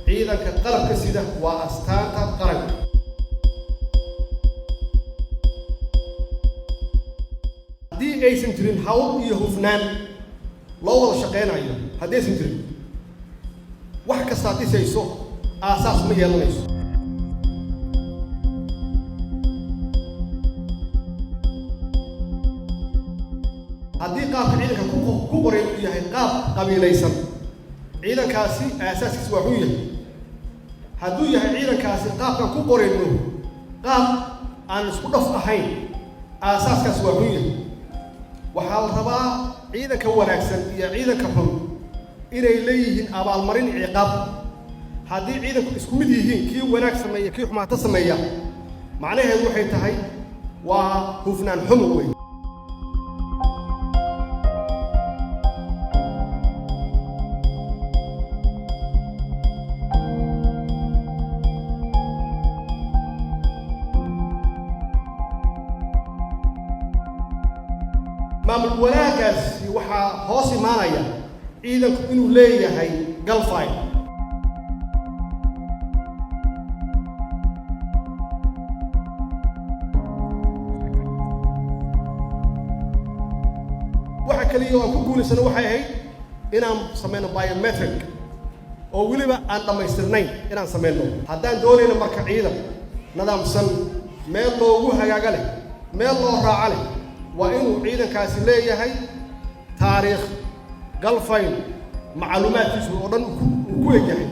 ciidanka qalabka sida waa astaanta qaranka. haddii aysan jirin hawl iyo hufnaan loo wada shaqeynayo, haddii aysan jirin wax kasta dhisayso aasaas ma yeelanayso. haddii qaabka ciidanka ku qoran uu yahay qaab qabiilaysan, ciidankaasi aasaaskiisa waa xun yahay. hadduu yahay ciidankaasi qaabkan ku qorayno qaab aan isku dhaf ahayn, aasaaskaasi waa xun yahay. waxaa la rabaa ciidanka wanaagsan iyo ciidanka xun inay leeyihiin abaalmarin ciqaab. haddii ciidanku isku mid yihiin, kii wanaag sameeya kii xumaata sameeya, macnaheedu waxay tahay waa hufnaan xumo wey. maamul wanaagaasi waxaa hoos imaanaya ciidanku inuu leeyahay galfay. waxa kaliya oo aan ku guulaysano waxay ahayd inaan sameyno biometric oo weliba aan dhammaystirnayn inaan sameyno. haddaan doonayno marka ciidan nidaamsan, meel loogu hagaaga leh, meel loo raaca leh, waa inuu ciidankaasi leeyahay taariikh galfayn macluumaadkiisu oo dhan ku egyahay.